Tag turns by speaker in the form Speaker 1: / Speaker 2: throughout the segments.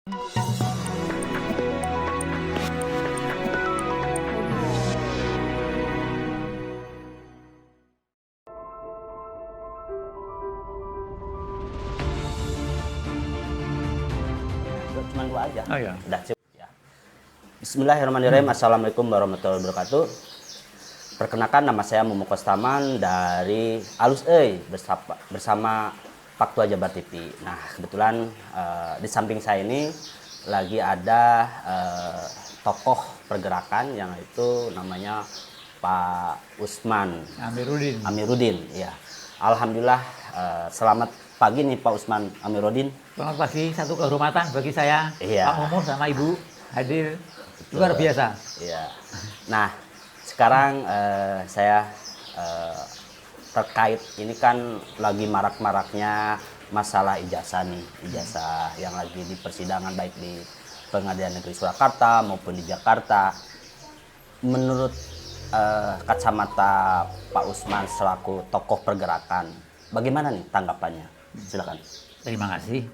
Speaker 1: Cuma dua aja.
Speaker 2: Oh iya.
Speaker 1: Udah cukup ya. Bismillahirrahmanirrahim. Assalamualaikum warahmatullahi wabarakatuh. Perkenalkan, nama saya Mumu Kostaman dari Alus bersama Pak Tua Jabar TV. Nah, kebetulan di samping saya ini lagi ada tokoh pergerakan yang itu namanya Pak Usman Amiruddin. Ya, alhamdulillah, selamat pagi nih Pak Usman Amiruddin.
Speaker 2: Selamat pagi, satu kehormatan bagi saya,
Speaker 1: Iya.
Speaker 2: Pak Mumu sama Ibu hadir luar biasa.
Speaker 1: Iya. Nah, sekarang saya terkait ini kan lagi marak-maraknya masalah ijazah nih, ijazah yang lagi di persidangan baik di Pengadilan Negeri Surakarta maupun di Jakarta. Menurut kacamata Pak Usman selaku tokoh pergerakan, bagaimana nih tanggapannya? Silakan.
Speaker 2: Terima kasih.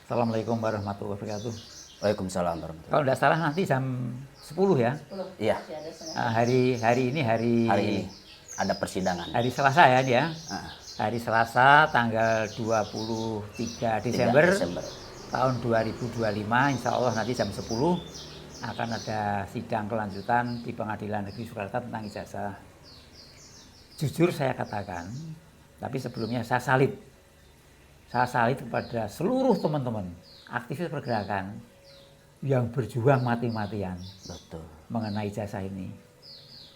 Speaker 2: Assalamualaikum warahmatullahi wabarakatuh.
Speaker 1: Waalaikumsalam warahmatullahi
Speaker 2: Kalau tidak salah nanti jam 10 ya.
Speaker 1: Iya,
Speaker 2: Hari ini
Speaker 1: hari ini ada persidangan.
Speaker 2: hari Selasa ya dia.
Speaker 1: Ah,
Speaker 2: Hari Selasa tanggal 23 Desember, tahun 2025, insya Allah nanti jam 10 akan ada sidang kelanjutan di Pengadilan Negeri Surakarta tentang ijazah. Jujur saya katakan, tapi sebelumnya saya salit kepada seluruh teman-teman aktivis pergerakan yang berjuang mati-matian
Speaker 1: betul.
Speaker 2: mengenai ijazah ini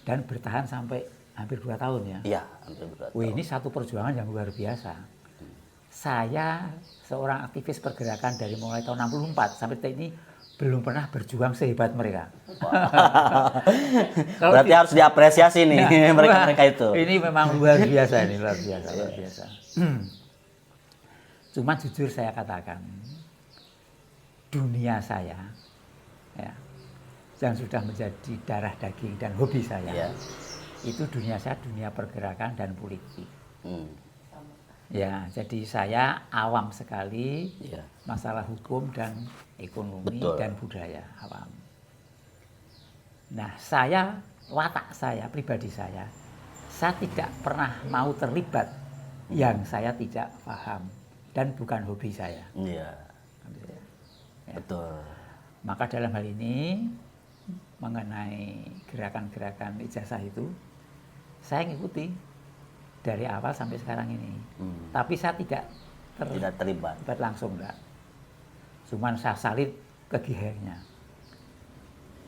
Speaker 2: dan bertahan sampai hampir 2 tahun ya.
Speaker 1: Iya, hampir berat.
Speaker 2: Wih, ini satu perjuangan yang luar biasa. Saya seorang aktivis pergerakan dari mulai tahun 64 sampai detik ini belum pernah berjuang sehebat mereka.
Speaker 1: Berarti harus diapresiasi nih
Speaker 2: Ya,
Speaker 1: mereka-mereka itu.
Speaker 2: Ini memang luar biasa ini, luar biasa. Cuma jujur saya katakan, dunia saya ya, yang sudah menjadi darah daging dan hobi saya,
Speaker 1: Iya.
Speaker 2: itu dunia saya dunia pergerakan dan politik.
Speaker 1: Hmm.
Speaker 2: Ya, jadi saya awam sekali
Speaker 1: Iya.
Speaker 2: masalah hukum dan ekonomi
Speaker 1: Betul.
Speaker 2: dan budaya awam. Nah, watak saya, pribadi saya tidak pernah mau terlibat yang saya tidak paham dan bukan hobi saya.
Speaker 1: Iya.
Speaker 2: Ya.
Speaker 1: Betul.
Speaker 2: Maka dalam hal ini mengenai gerakan-gerakan ijazah itu saya ngikuti dari awal sampai sekarang ini. Tapi saya tidak
Speaker 1: terlibat
Speaker 2: langsung, enggak. Cuman saya salit kegigihannya.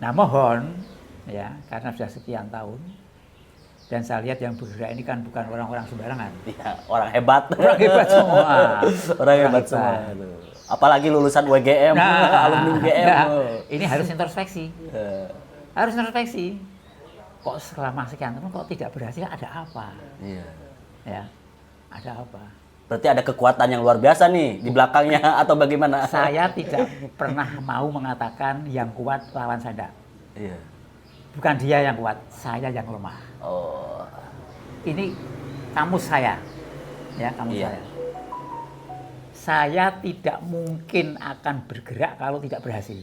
Speaker 2: Nah, mohon ya, karena sudah sekian tahun dan saya lihat yang bergerak ini kan bukan orang-orang sembarangan.
Speaker 1: Iya, orang hebat.
Speaker 2: Orang hebat semua.
Speaker 1: Orang hebat semua. Aduh. Apalagi lulusan WGM, alumni WGM.
Speaker 2: Nah, ini harus introspeksi.
Speaker 1: Eh,
Speaker 2: Harus introspeksi. Kok selama sekian tahun kok tidak berhasil, ada apa?
Speaker 1: Iya.
Speaker 2: Ya, ada apa?
Speaker 1: Berarti ada kekuatan yang luar biasa nih di belakangnya atau bagaimana?
Speaker 2: Saya tidak pernah mau mengatakan yang kuat lawan saya.
Speaker 1: Iya.
Speaker 2: Bukan dia yang kuat, saya yang lemah.
Speaker 1: Oh.
Speaker 2: Ini kamus saya, ya kamus
Speaker 1: Iya.
Speaker 2: saya. Saya tidak mungkin akan bergerak kalau tidak berhasil.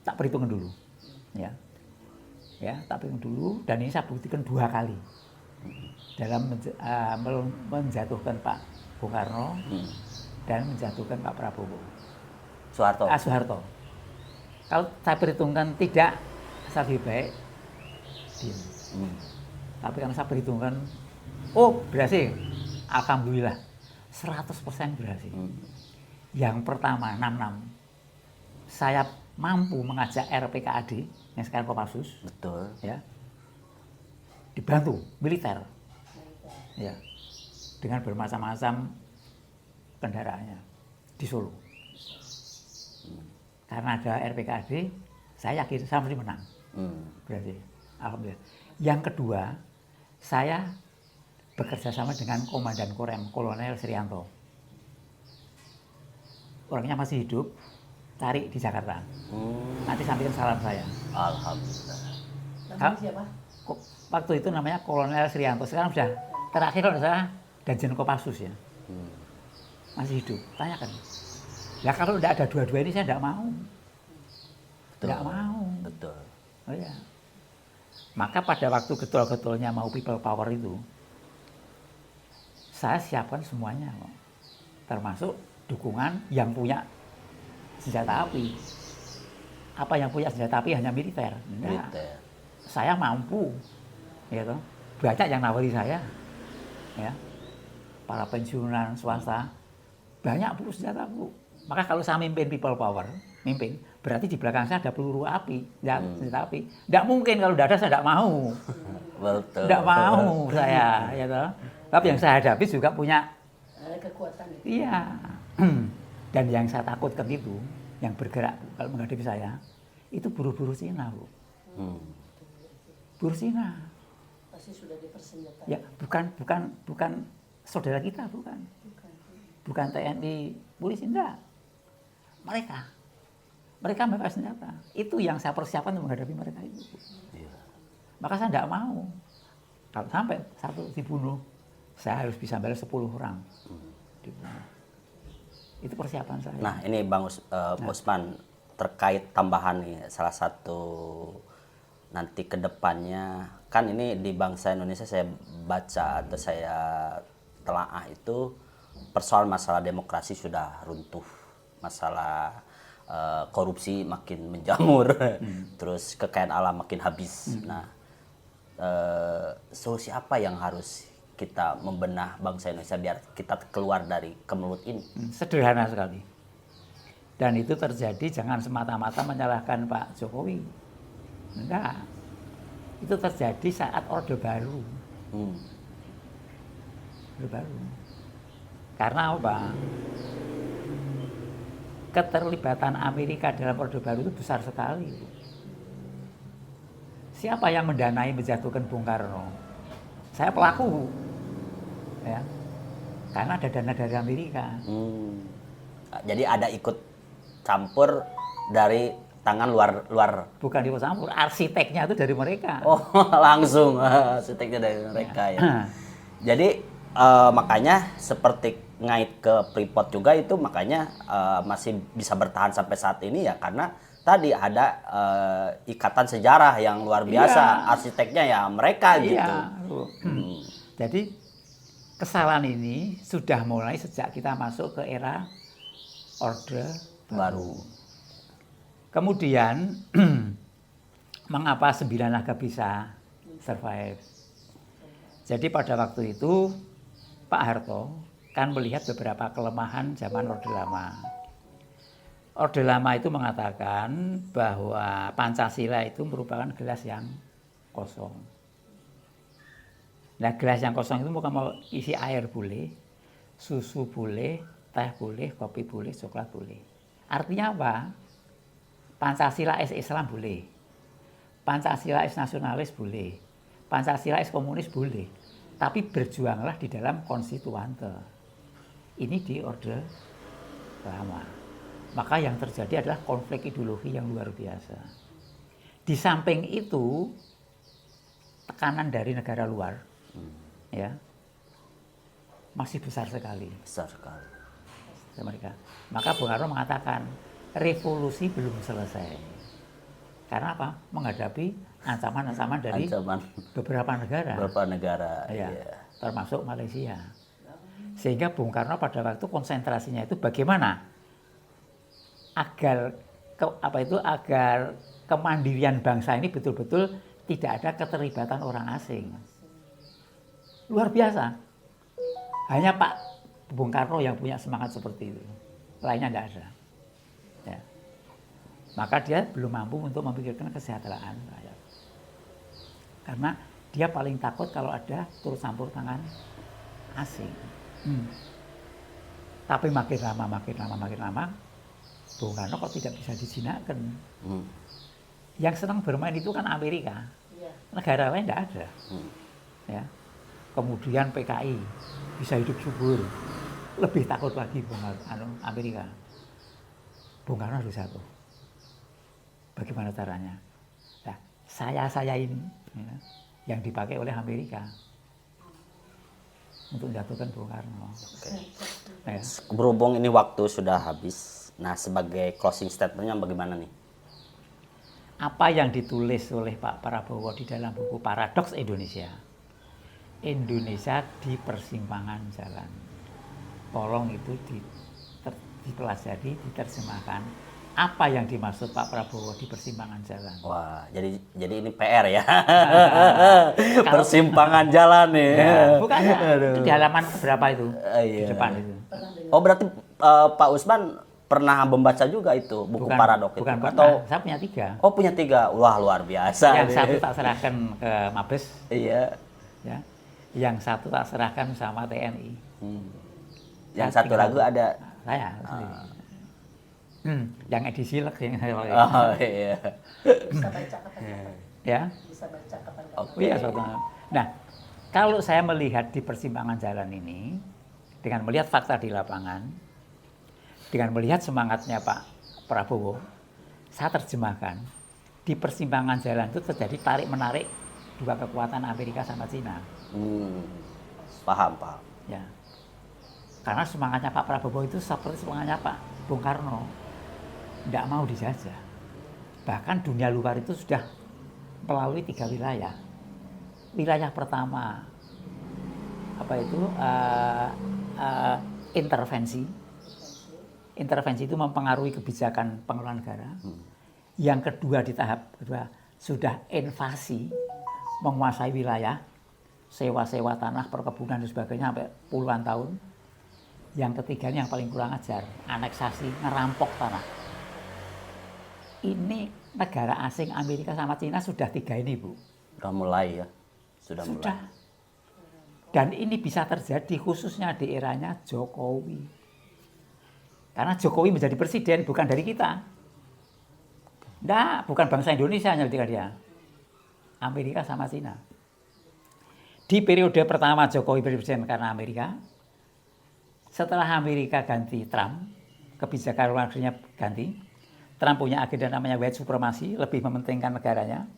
Speaker 2: Tak perhitungan dulu, ya, tak perhitungan dulu. Dan ini saya buktikan 2 kali dalam menjatuhkan Pak Bung Karno dan menjatuhkan Pak Prabowo. Soeharto. Kalau saya perhitungkan tidak, saya lebih baik diam. Tapi karena saya perhitungkan, oh berhasil, alhamdulillah, 100% berhasil. Yang pertama 66, saya mampu mengajak RPKAD yang sekarang Kopassus,
Speaker 1: Betul.
Speaker 2: ya, dibantu militer, ya, dengan bermacam-macam kendaraannya di Solo. Karena ada RPKAD, saya yakin saya mesti menang. Berarti, alhamdulillah. Yang kedua, saya bekerja sama dengan Komandan Korem, Kolonel Srianto. Orangnya masih hidup, cari di Jakarta. Nanti sampaikan salam saya.
Speaker 1: Alhamdulillah.
Speaker 3: Namanya siapa?
Speaker 2: Waktu itu namanya Kolonel Srianto. Sekarang sudah terakhir kalau saya Danjen Kopassus ya. Masih hidup. Tanyakan. Nah kalau tidak ada dua-dua ini saya tidak mau.
Speaker 1: Betul.
Speaker 2: Tidak mau.
Speaker 1: Betul.
Speaker 2: Oh ya. Maka pada waktu getol-getolnya mau people power itu, saya siapkan semuanya, termasuk dukungan yang punya senjata api. Apa yang punya senjata api hanya militer? Enggak.
Speaker 1: Militer.
Speaker 2: Saya mampu, gitu. Banyak yang nawari saya, ya. Para pensiunan swasta banyak bu senjata bu. Maka kalau saya mimpin people power, berarti di belakang saya ada peluru api, senjata api. Tidak mungkin kalau tidak ada saya tidak mau.
Speaker 1: Betul.
Speaker 2: Tidak mau saya, ya toh. Tapi yang saya hadapi juga punya
Speaker 3: kekuatan itu.
Speaker 2: iya. Dan yang saya takutkan itu, yang bergerak kalau menghadapi saya, itu buruh-buruh Cina, Bu. Buruh Cina.
Speaker 3: Pasti sudah dipersenjatai.
Speaker 2: Ya, bukan saudara kita, bukan. Bukan TNI, polisi, enggak. Mereka membawa senjata. Itu yang saya persiapkan untuk menghadapi mereka itu.
Speaker 1: Iya.
Speaker 2: Maka saya tidak mau. Kalau sampai satu dibunuh, saya harus bisa balas 10 orang. Dibunuh. Itu persiapan saya.
Speaker 1: Nah, ini Bang Usman, terkait tambahan nih, salah satu nanti ke depannya, kan ini di bangsa Indonesia saya baca atau saya telaah itu persoalan masalah demokrasi sudah runtuh, masalah korupsi makin menjamur, terus kekayaan alam makin habis. Nah, solusi apa yang harus kita membenah bangsa Indonesia biar kita keluar dari kemelut ini?
Speaker 2: Sederhana sekali. Dan itu terjadi jangan semata-mata menyalahkan Pak Jokowi. Enggak. Itu terjadi saat Orde Baru. Orde Baru. Karena apa? Keterlibatan Amerika dalam Orde Baru itu besar sekali. Siapa yang mendanai menjatuhkan Bung Karno? Saya pelaku. Ya. Karena ada dana dari Amerika.
Speaker 1: Jadi ada ikut campur dari tangan luar.
Speaker 2: Bukan ikut campur, arsiteknya itu dari mereka.
Speaker 1: Oh, langsung arsiteknya dari mereka ya. Jadi makanya seperti ngait ke Freeport juga itu makanya masih bisa bertahan sampai saat ini ya karena tadi ada ikatan sejarah yang luar biasa,
Speaker 2: Iya.
Speaker 1: arsiteknya ya mereka gitu.
Speaker 2: Iya. Jadi kesalahan ini sudah mulai sejak kita masuk ke era Orde
Speaker 1: Baru.
Speaker 2: Kemudian mengapa 9 naga bisa survive? Jadi pada waktu itu Pak Harto kan melihat beberapa kelemahan zaman Orde Lama. Orde Lama itu mengatakan bahwa Pancasila itu merupakan gelas yang kosong. Nah, gelas yang kosong itu mau isi air boleh, susu boleh, teh boleh, kopi boleh, coklat boleh. Artinya apa? Pancasila is Islam boleh, Pancasila is nasionalis boleh, Pancasila is komunis boleh, tapi berjuanglah di dalam konstituante. Ini di Orde Lama. Maka yang terjadi adalah konflik ideologi yang luar biasa. Di samping itu, tekanan dari negara luar, ya, masih besar sekali.
Speaker 1: Besar sekali.
Speaker 2: Mereka. Maka Bung Karno mengatakan revolusi belum selesai. Karena apa? Menghadapi ancaman-ancaman dari beberapa negara.
Speaker 1: Beberapa negara,
Speaker 2: ya,
Speaker 1: iya.
Speaker 2: termasuk Malaysia. Sehingga Bung Karno pada waktu konsentrasinya itu bagaimana agar agar kemandirian bangsa ini betul-betul tidak ada keterlibatan orang asing. Luar biasa. Hanya Pak Bung Karno yang punya semangat seperti itu. Lainnya tidak ada. Ya. Maka dia belum mampu untuk memikirkan kesejahteraan rakyat. Karena dia paling takut kalau ada turut campur tangan asing. Tapi makin lama, Bung Karno kok tidak bisa dijinakkan. Yang senang bermain itu kan Amerika. Negara lain tidak ada. Ya. Kemudian PKI bisa hidup subur. Lebih takut lagi Amerika. Bung Karno harus jatuh. Bagaimana caranya? Nah, saya ini ya, yang dipakai oleh Amerika untuk menjatuhkan Bung Karno.
Speaker 1: Ya. Berhubung ini waktu sudah habis, Nah, sebagai closing statement-nya bagaimana nih?
Speaker 2: Apa yang ditulis oleh Pak Prabowo di dalam buku Paradoks Indonesia. Indonesia di persimpangan jalan. Tolong itu dipelajari, diterjemahkan. Apa yang dimaksud Pak Prabowo di persimpangan jalan?
Speaker 1: Wah, jadi ini PR ya. Persimpangan jalan nih.
Speaker 2: Ya, bukan ya. Itu di halaman berapa itu? Di
Speaker 1: Iya.
Speaker 2: depan itu.
Speaker 1: Oh, berarti Pak Usman pernah membaca juga itu buku Paradok itu?
Speaker 2: Bukan pernah.
Speaker 1: Atau
Speaker 2: Saya punya 3.
Speaker 1: oh, punya 3. Wah, luar biasa.
Speaker 2: Yang
Speaker 1: nih.
Speaker 2: satu tak serahkan ke Mabes,
Speaker 1: Iya.
Speaker 2: ya. Yang satu tak serahkan sama TNI.
Speaker 1: Yang
Speaker 2: Saya
Speaker 1: satu
Speaker 2: tinggal-
Speaker 1: lagu ada.
Speaker 2: Saya sendiri. Yang edisi Lex yang saya pakai.
Speaker 1: Oh, iya.
Speaker 3: Bisa baca kapan?
Speaker 2: Ya.
Speaker 3: Bisa baca kapan?
Speaker 1: Oke.
Speaker 2: Iya, suatu. Nah, kalau saya melihat di persimpangan jalan ini, dengan melihat fakta di lapangan, dengan melihat semangatnya Pak Prabowo, saya terjemahkan di persimpangan jalan itu terjadi tarik-menarik dua kekuatan Amerika sama Cina.
Speaker 1: Paham.
Speaker 2: Ya. Karena semangatnya Pak Prabowo itu seperti semangatnya Pak Bung Karno. Tidak mau dijajah. Bahkan dunia luar itu sudah melalui 3 wilayah. Wilayah pertama apa itu intervensi. Intervensi itu mempengaruhi kebijakan pengelolaan negara. Yang kedua di tahap kedua sudah invasi, menguasai wilayah, sewa-sewa tanah, perkebunan dan sebagainya sampai puluhan tahun. Yang ketiga ini yang paling kurang ajar, aneksasi, ngerampok tanah. Ini negara asing Amerika sama Cina sudah 3 ini, Bu.
Speaker 1: Sudah mulai ya. Sudah
Speaker 2: Sudah.
Speaker 1: mulai.
Speaker 2: Dan ini bisa terjadi khususnya di eranya Jokowi. Karena Jokowi menjadi presiden bukan dari kita. Nah, bukan bangsa Indonesia yang ketika dia. Amerika sama Cina. Di periode pertama Jokowi presiden karena Amerika. Setelah Amerika ganti Trump, kebijakan luar negerinya ganti. Trump punya agenda namanya white supremacy, lebih mementingkan negaranya.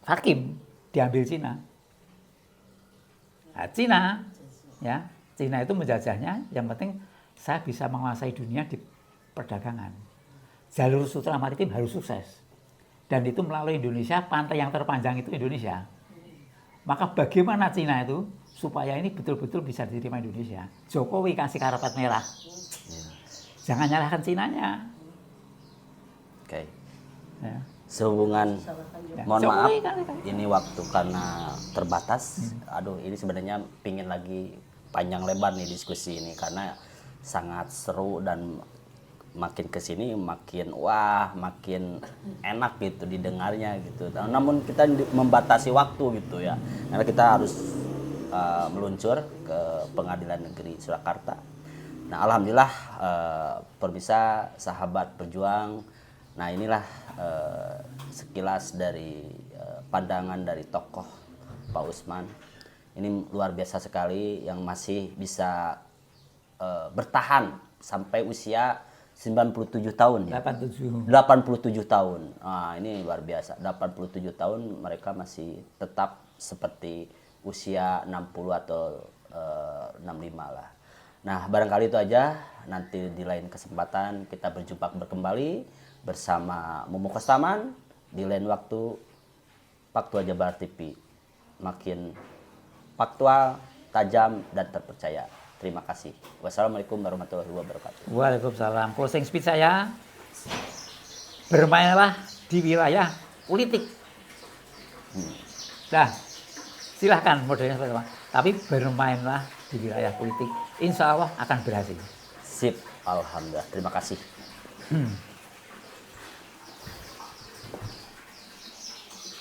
Speaker 2: Hakim diambil Cina. Nah, Cina itu menjajahnya, yang penting saya bisa menguasai dunia di perdagangan. Jalur sutra maritim harus sukses. Dan itu melalui Indonesia, pantai yang terpanjang itu Indonesia. Maka bagaimana Cina itu supaya ini betul-betul bisa diterima Indonesia? Jokowi kasih karpet merah. Jangan nyalahkan Cinanya.
Speaker 1: Oke.
Speaker 2: Ya.
Speaker 1: Sehubungan
Speaker 2: Ya.
Speaker 1: mohon
Speaker 2: Jokowi
Speaker 1: maaf
Speaker 2: kan.
Speaker 1: ini waktu karena terbatas. Aduh, ini sebenarnya pingin lagi panjang lebar nih diskusi ini karena sangat seru dan makin kesini makin makin enak gitu didengarnya gitu. Namun kita membatasi waktu gitu ya, karena kita harus meluncur ke Pengadilan Negeri Surakarta. Nah, alhamdulillah pemirsa sahabat berjuang. Nah, inilah sekilas dari pandangan dari tokoh Pak Usman. Ini luar biasa sekali yang masih bisa bertahan sampai usia 97 tahun ya. 87 tahun. Nah, ini luar biasa. 87 tahun mereka masih tetap seperti usia 60 atau 65 lah. Nah, barangkali itu aja. Nanti di lain kesempatan kita berjumpa kembali bersama Mumu Kostaman di lain waktu. Faktual Jabar TV makin faktual, tajam dan terpercaya. Terima kasih. Wassalamualaikum warahmatullahi wabarakatuh.
Speaker 2: Waalaikumsalam. Closing speech saya, bermainlah di wilayah politik. Nah, silahkan modelnya seperti apa. Tapi bermainlah di wilayah politik. Insya Allah akan berhasil.
Speaker 1: Sip, alhamdulillah. Terima kasih.